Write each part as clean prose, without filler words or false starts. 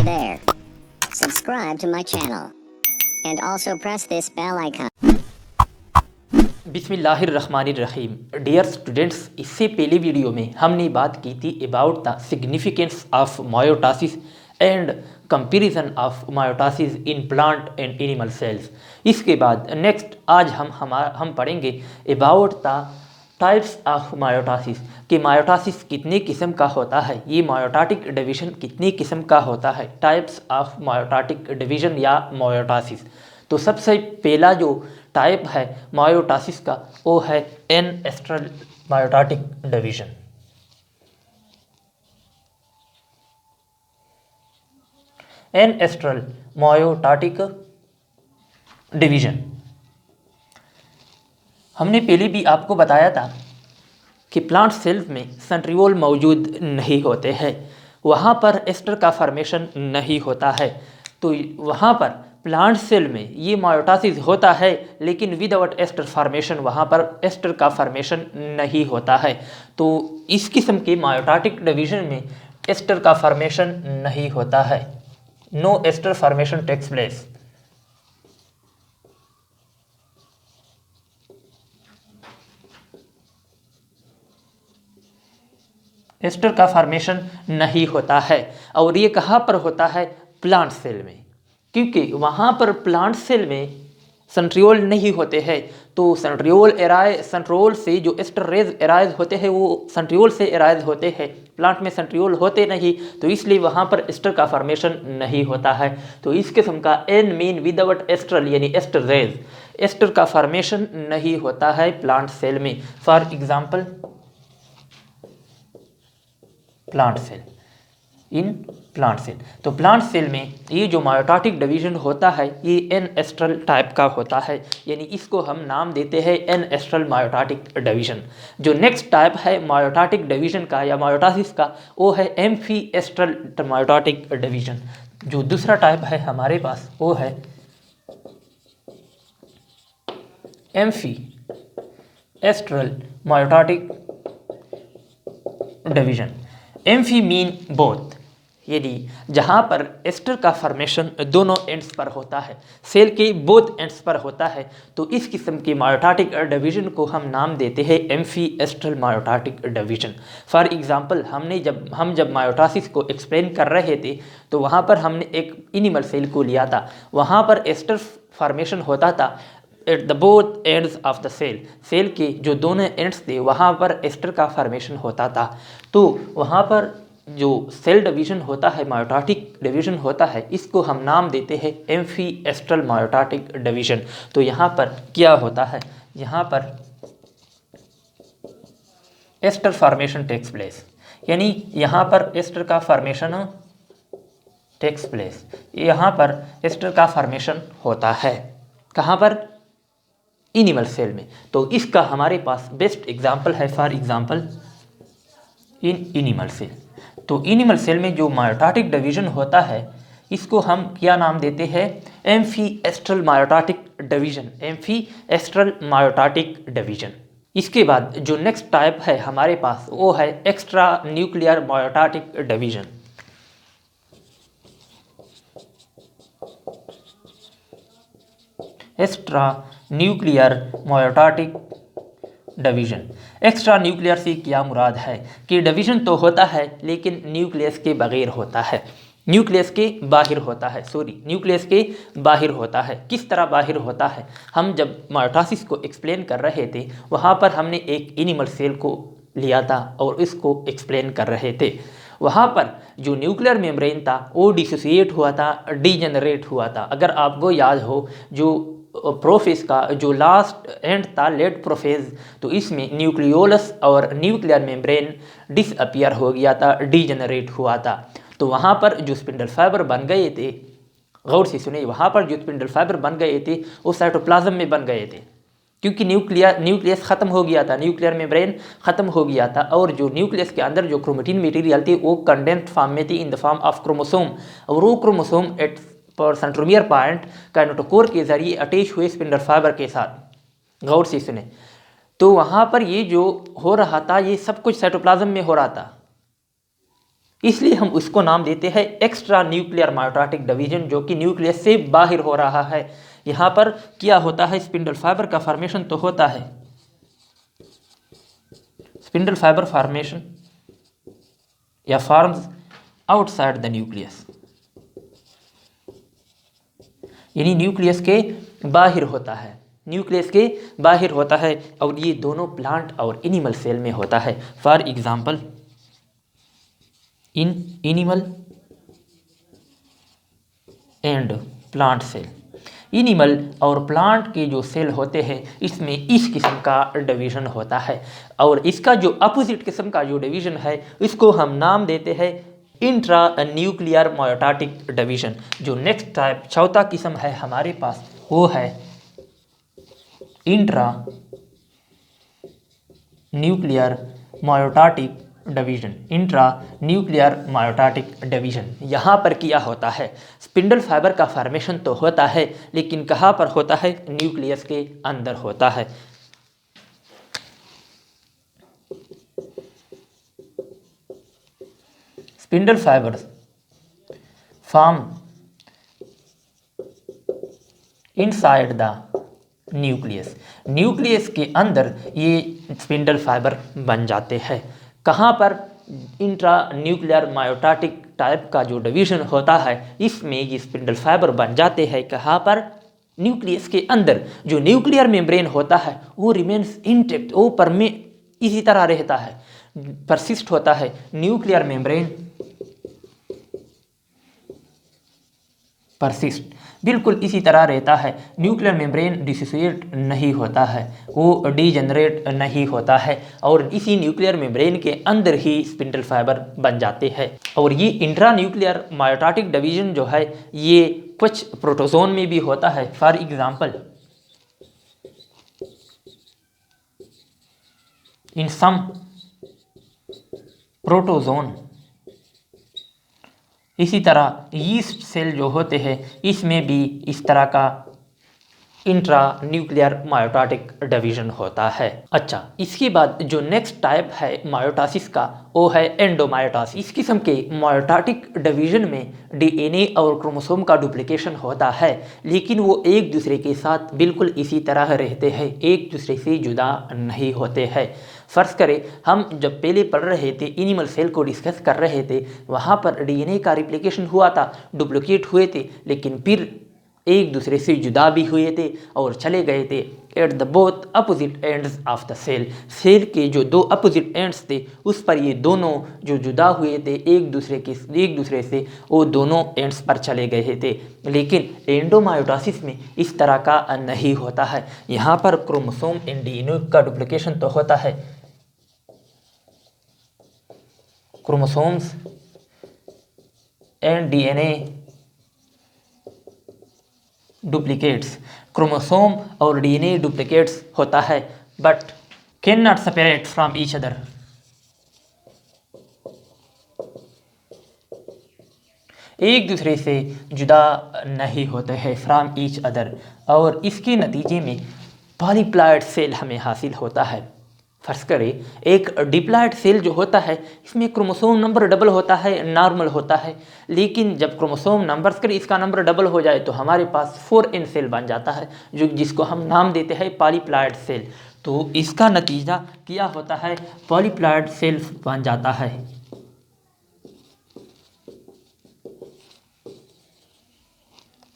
Hey there. Subscribe to my channel. And also press this bell icon. बिस्मिल्लाहिर्रहमानिर्रहीम। Dear students, इससे पहले video में हमने बात की थी about the significance of mitosis and comparison of mitosis in plant and animal cells. इसके बाद नेक्स्ट आज हम पढ़ेंगे about the types of mitosis कि मायोटासिस कितने किस्म का होता है, ये मायोटाटिक डिवीजन कितनी किस्म का होता है, टाइप्स ऑफ मायोटाटिक डिवीजन या मायोटासिस। तो सबसे पहला जो टाइप है मायोटासिस का वो है an astral mitotic division. An astral mitotic division हमने पहले भी आपको बताया था कि प्लांट सेल्स में सेंट्रियोल मौजूद नहीं होते हैं, वहाँ पर एस्टर का फॉर्मेशन नहीं होता है। तो वहाँ पर प्लांट सेल में ये मायोटासिस होता है लेकिन विदाउट एस्टर फॉर्मेशन, वहाँ पर एस्टर का फॉर्मेशन नहीं होता है। तो इस किस्म के मायोटाटिक डिवीजन में एस्टर का फॉर्मेशन नहीं होता है, no aster formation takes place. Aster का फॉर्मेशन नहीं होता है और ये कहाँ पर होता है? प्लांट सेल में, क्योंकि वहाँ पर प्लांट सेल में सेंट्रियोल नहीं होते हैं। तो सेंट्रियोल से जो एस्टर रेज एराइज होते हैं वो सेंट्रियोल से एराइज होते हैं, प्लांट में सेंट्रियोल होते नहीं, तो इसलिए वहाँ पर एस्टर का फॉर्मेशन नहीं होता है। तो इस किस्म का एन मीन विदाउट एस्ट्रल यानी एस्टर रेज, एस्टर का फॉर्मेशन नहीं होता है प्लांट सेल में। For example plant cell, in plant cell. तो प्लांट सेल में ये जो मायोटाटिक डिवीजन होता है ये एन एस्ट्रल टाइप का होता है, यानी इसको हम नाम देते हैं एन एस्ट्रल मायोटाटिक डिवीजन। जो नेक्स्ट टाइप है मायोटाटिक डिवीजन का या मायोटासिस का वो है एम्फी एस्ट्रल मायोटाटिक डिवीजन। जो दूसरा टाइप है हमारे पास वो है amphiastral mitotic division. Amphi mean both, यानी जहाँ पर एस्टर का फॉर्मेशन दोनों एंड्स पर होता है, सेल के बोथ एंड्स पर होता है, तो इस किस्म के मायोटाटिक डिवीजन को हम नाम देते हैं amphiastral mitotic division. For example हम जब मायोटासिस को एक्सप्लेन कर रहे थे तो वहाँ पर हमने एक एनिमल सेल को लिया था, वहाँ पर एस्टर फॉर्मेशन होता था at the both ends of the cell, cell के जो दोनों एंड्स थे वहाँ पर एस्टर का फॉर्मेशन होता था। तो वहाँ पर जो सेल डिवीजन होता है, मायोटाटिक डिवीजन होता है, इसको हम नाम देते हैं एम्फी एस्ट्रल मायोटाटिक डिवीजन। तो यहाँ पर क्या होता है, यहाँ पर एस्टर फॉर्मेशन टेक्स प्लेस, यानी यहाँ पर एस्टर का फॉर्मेशन टेक्स प्लेस, यहाँ पर एस्टर का फॉर्मेशन होता है। कहाँ पर? एनिमल सेल में। तो इसका हमारे पास बेस्ट एग्जाम्पल है for example in animal cell. तो एनिमल सेल में जो मायोटाटिक डिवीजन होता है इसको हम क्या नाम देते हैं? Amphiastral mitotic division, amphiastral mitotic division. इसके बाद जो नेक्स्ट टाइप है हमारे पास वो है extranuclear mitotic division. Extranuclear mitotic division. Extranuclear से क्या मुराद है कि डिवीजन तो होता है लेकिन न्यूक्लियस के बगैर होता है, न्यूक्लियस के बाहर होता है, न्यूक्लियस के बाहर होता है। किस तरह बाहर होता है? हम जब मायोटासिस को एक्सप्लेन कर रहे थे वहाँ पर हमने एक एनिमल सेल को लिया था और इसको एक्सप्लेन कर रहे थे। वहाँ पर जो न्यूक्लियर मेम्ब्रेन था वो डिसोसिएट हुआ था, डीजेनरेट हुआ था। अगर आपको याद हो जो प्रोफेज का जो लास्ट एंड था लेट प्रोफेज, तो इसमें न्यूक्लियोलस और न्यूक्लियर मेम्ब्रेन डिसअपियर हो गया था, डीजेनरेट हुआ था। तो वहाँ पर जो स्पिंडल फाइबर बन गए थे, गौर से सुनिए, वहाँ पर जो स्पिंडल फाइबर बन गए थे वो साइटोप्लाज्म में बन गए थे, क्योंकि न्यूक्लियस ख़त्म हो गया था, न्यूक्लियर मेम्ब्रेन ख़त्म हो गया था और जो न्यूक्लियस के अंदर जो क्रोमेटिन मटेरियल थी वो कंडेंस्ड फॉर्म में थी in the form of chromosome, और वो क्रोमोसोम एट पर सेंट्रोमियर पॉइंट काइनेटोकोर के जरिए अटैच हुए स्पिंडल फाइबर के साथ। गौर से सुने, तो वहाँ पर ये जो हो रहा था ये सब कुछ साइटोप्लाज्म में हो रहा था, इसलिए हम उसको नाम देते हैं एक्स्ट्रा न्यूक्लियर मायोटाटिक डिवीजन, जो कि न्यूक्लियस से बाहर हो रहा है। यहाँ पर क्या होता है, स्पिंडल फाइबर का फॉर्मेशन तो होता है, स्पिंडल फाइबर फॉर्मेशन या फॉर्म्स आउटसाइड द न्यूक्लियस, यानी न्यूक्लियस के बाहर होता है, न्यूक्लियस के बाहर होता है। और ये दोनों प्लांट और एनिमल सेल में होता है। For example in animal and plant cell, animal और प्लांट के जो सेल होते हैं इसमें इस किस्म का डिवीजन होता है, और इसका जो अपोजिट किस्म का जो डिवीजन है इसको हम नाम देते हैं इंट्रा न्यूक्लियर मायोटाटिक डिवीजन। जो नेक्स्ट टाइप चौथा किस्म है हमारे पास वो है intranuclear mitotic division, intranuclear mitotic division. यहाँ पर क्या होता है, स्पिंडल फाइबर का फॉर्मेशन तो होता है लेकिन कहाँ पर होता है, न्यूक्लियस के अंदर होता है। Spindle fibres form inside the nucleus, nucleus के अंदर ये स्पिंडल फाइबर बन जाते हैं। कहाँ पर, इंट्रा न्यूक्लियर मायोटाटिक टाइप का जो डिवीजन होता है इसमें ये स्पिंडल फाइबर बन जाते हैं। कहाँ पर, न्यूक्लियस के अंदर। जो न्यूक्लियर मेम्ब्रेन होता है वो रिमेन्स इंटेक्ट, वो इसी तरह रहता है, परसिस्ट होता है। न्यूक्लियर मेम्ब्रेन परसिस्ट, बिल्कुल इसी तरह रहता है। न्यूक्लियर मेम्ब्रेन डिसोसिएट नहीं होता है, वो डीजनरेट नहीं होता है, और इसी न्यूक्लियर मेम्ब्रेन के अंदर ही स्पिंडल फाइबर बन जाते हैं। और ये इंट्रा न्यूक्लियर मायोटाटिक डिवीजन जो है ये कुछ प्रोटोजोन में भी होता है। For example in some protozoan, इसी तरह यीस्ट सेल जो होते हैं इसमें भी इस तरह का इंट्रा न्यूक्लियर मायोटाटिक डिवीजन होता है। अच्छा, इसके बाद जो नेक्स्ट टाइप है मायोटासिस का वो है एंडोमायोटासिस। इस किस्म के मायोटाटिक डिवीजन में डीएनए और क्रोमोसोम का डुप्लीकेशन होता है, लेकिन वो एक दूसरे के साथ बिल्कुल इसी तरह रहते हैं, एक दूसरे से जुदा नहीं होते हैं। फर्ज करें हम जब पहले पढ़ रहे थे, एनिमल सेल को डिस्कस कर रहे थे, वहाँ पर डीएनए का रिप्लिकेशन हुआ था, डुप्लीकेट हुए थे, लेकिन फिर एक दूसरे से जुदा भी हुए थे और चले गए थे at the both opposite ends of the cell. Cell के जो दो अपोजिट एंड्स थे उस पर ये दोनों जो जुदा हुए थे एक दूसरे से वो दोनों एंड्स पर चले गए थे। लेकिन एंडोमायोटासिस में इस तरह का नहीं होता है। यहाँ पर क्रोमोसोम एंड डीएनए का डुप्लीकेशन तो होता है, chromosomes and DNA duplicates, chromosome और डीएनए डुप्लीकेट्स होता है, but can not separate from each other. एक दूसरे से जुदा नहीं होते हैं, फ्रॉम ईच अदर, और इसके नतीजे में पॉलीप्लॉइड सेल हमें हासिल होता है। फर्ज करें एक डिप्लॉइड सेल जो होता है इसमें क्रोमोसोम नंबर डबल होता है, नॉर्मल होता है, लेकिन जब क्रोमोसोम नंबर करें इसका नंबर डबल हो जाए तो हमारे पास 4n सेल बन जाता है, जिसको हम नाम देते हैं पॉलीप्लॉइड सेल। तो इसका नतीजा क्या होता है, पॉलीप्लॉइड सेल बन जाता है।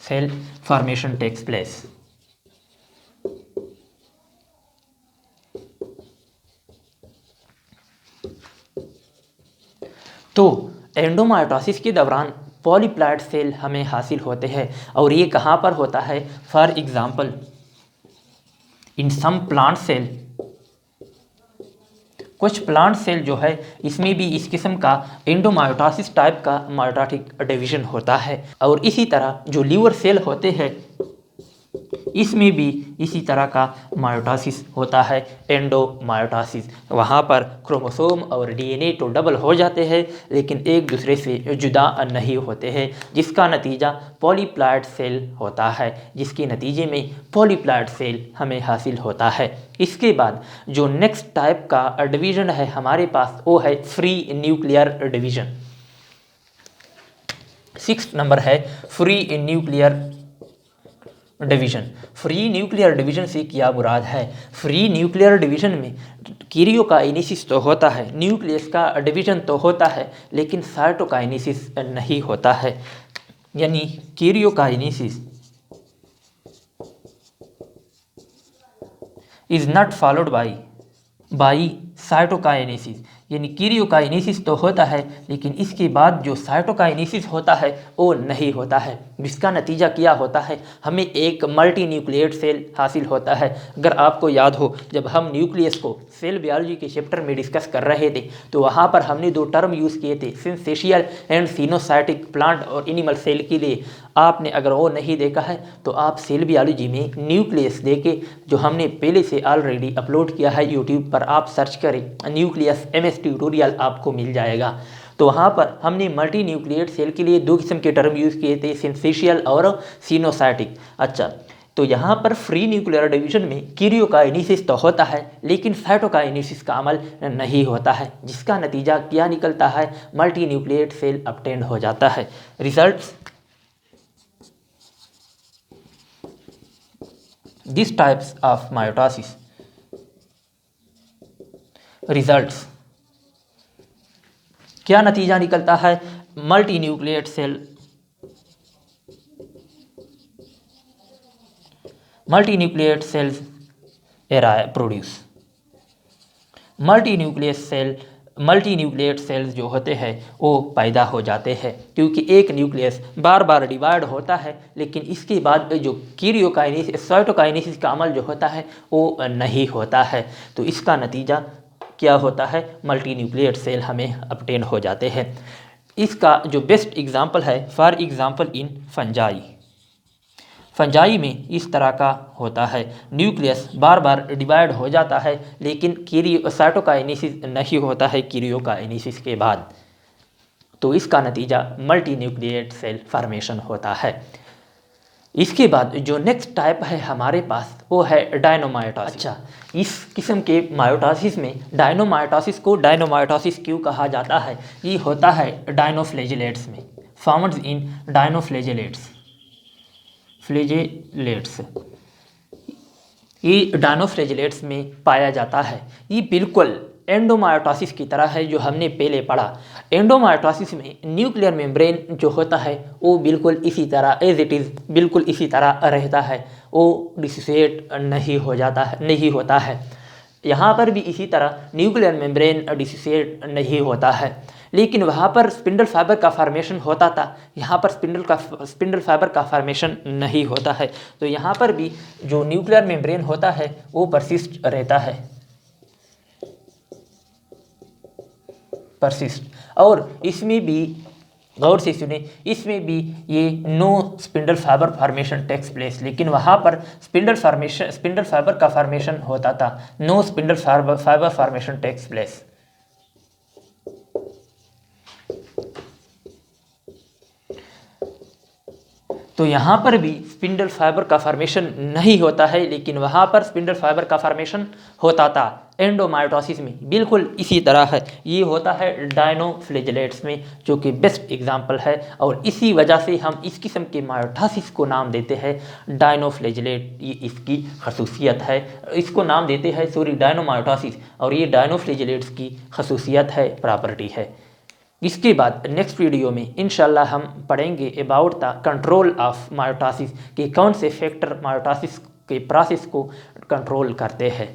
Cell formation takes place. तो एंडोमायोटासिस के दौरान पॉलीप्लॉइड सेल हमें हासिल होते हैं, और ये कहाँ पर होता है, for example in some plant cell, कुछ प्लांट सेल जो है इसमें भी इस किस्म का एंडोमायोटासिस टाइप का मायोटाटिक डिवीजन होता है। और इसी तरह जो लीवर सेल होते हैं इसमें भी इसी तरह का मायोटासिस होता है, एंडोमायोटासिस। वहाँ पर क्रोमोसोम और डीएनए तो डबल हो जाते हैं लेकिन एक दूसरे से जुदा नहीं होते हैं, जिसका नतीजा पॉलीप्लॉइड सेल होता है, जिसके नतीजे में पॉलीप्लॉइड सेल हमें हासिल होता है। इसके बाद जो नेक्स्ट टाइप का डिवीज़न है हमारे पास वो है free nuclear division. Sixth number है free nuclear division. Free nuclear division से क्या मुराद है? फ्री न्यूक्लियर डिवीजन में कैरियोकाइनेसिस तो होता है, न्यूक्लियस का डिवीजन तो होता है, लेकिन साइटोकाइनेसिस नहीं होता है। यानी karyokinesis is not followed by cytokinesis. यानी कैरियोकाइनेसिस तो होता है, लेकिन इसके बाद जो साइटोकाइनेसिस होता है वो नहीं होता है। जिसका नतीजा क्या होता है? हमें एक मल्टी न्यूक्लिएट सेल हासिल होता है। अगर आपको याद हो, जब हम न्यूक्लियस को सेल बायोलॉजी के चैप्टर में डिस्कस कर रहे थे, तो वहाँ पर हमने दो टर्म यूज़ किए थे, सिंथेशियल एंड सिनोसाइटिक, प्लांट और एनिमल सेल के लिए। आपने अगर वो नहीं देखा है तो आप सेल बायोलॉजी में न्यूक्लियस देके, जो हमने पहले से ऑलरेडी अपलोड किया है यूट्यूब पर, आप सर्च करें न्यूक्लियस MS ट्यूटोरियल, आपको मिल जाएगा। तो वहाँ पर हमने मल्टी न्यूक्लिएट सेल के लिए दो किस्म के टर्म यूज़ किए थे, सिंथेशियल और सिनोसाइटिक। अच्छा, तो यहाँ पर फ्री न्यूक्लियर डिवीजन में कैरियोकाइनेसिस तो होता है, लेकिन साइटोकाइनेसिस का अमल नहीं होता है। जिसका नतीजा क्या निकलता है? मल्टी न्यूक्लिएट सेल ऑब्टेन हो जाता है। Results, this types of mitosis. Results, क्या नतीजा निकलता है? Multinucleate cell cells produce. Multinucleate cells जो होते हैं वो पैदा हो जाते हैं, क्योंकि एक न्यूक्लियस बार बार डिवाइड होता है, लेकिन इसके बाद जो कैरियोकाइनेसिस, साइटोकाइनेसिस का अमल जो होता है वो नहीं होता है। तो इसका नतीजा क्या होता है? मल्टी न्यूक्लिएट सेल हमें ऑब्टेन हो जाते हैं। इसका जो बेस्ट एग्जांपल है, फॉर एग्जांपल इन फंजाई में इस तरह का होता है, न्यूक्लियस बार बार डिवाइड हो जाता है, लेकिन साइटोकाइनेसिस नहीं होता है कैरियोकाइनेसिस के बाद। तो इसका नतीजा मल्टी न्यूक्लिएट सेल फॉर्मेशन होता है। इसके बाद जो नेक्स्ट टाइप है हमारे पास, वो है डायनोमायोटोसिस। अच्छा, इस किस्म के मायोटोसिस में डायनोमायोटोसिस को डायनोमायोटोसिस क्यों कहा जाता है? ये होता है डायनोफ्लैजेलेट्स में, फाउंड इन डायनोफ्लैजेलेट्स। ये डायनोफ्लैजेलेट्स में पाया जाता है। ये बिल्कुल एंडोमायोटोसिस की तरह है जो हमने पहले पढ़ा। एंडोमायोटोसिस में न्यूक्लियर मेम्ब्रेन जो होता है वो बिल्कुल इसी तरह एज इट इज़ बिल्कुल इसी तरह रहता है, वो डिसोसिएट नहीं होता है। यहाँ पर भी इसी तरह न्यूक्लियर मेम्ब्रेन डिसोसिएट नहीं होता है, लेकिन वहाँ पर स्पिंडल फाइबर का फॉर्मेशन होता था, यहाँ पर स्पिंडल फाइबर का फॉर्मेशन नहीं होता है। तो यहाँ पर भी जो न्यूक्लियर मेम्ब्रेन होता है वो परसिस्ट रहता है, और इसमें भी गौर से सुने, इसमें भी ये no spindle fibre formation takes place, लेकिन वहाँ पर स्पिंडल फाइबर का फॉर्मेशन होता था, no spindle fibre formation takes place. तो यहाँ पर भी स्पिंडल फाइबर का फॉर्मेशन नहीं होता है, लेकिन वहाँ पर स्पिंडल फाइबर का फॉर्मेशन होता था एंडोमायोटोसिस में, बिल्कुल इसी तरह है। ये होता है डायनोफ्लैजेलेट्स में, जो कि बेस्ट एग्जांपल है, और इसी वजह से हम इस किस्म के मायोटोसिस को नाम देते हैं डायनोफ्लैजेलेट। ये इसकी खसूसियत है, इसको नाम देते हैं डायनोमायोटोसिस, और ये डायनोफ्लैजेलेट्स की खसूसियत है, प्रॉपर्टी है। इसके बाद नेक्स्ट वीडियो में इंशाल्लाह हम पढ़ेंगे अबाउट द कंट्रोल ऑफ मायोटोसिस, कि कौन से फैक्टर मायोटोसिस के प्रोसेस को कंट्रोल करते हैं।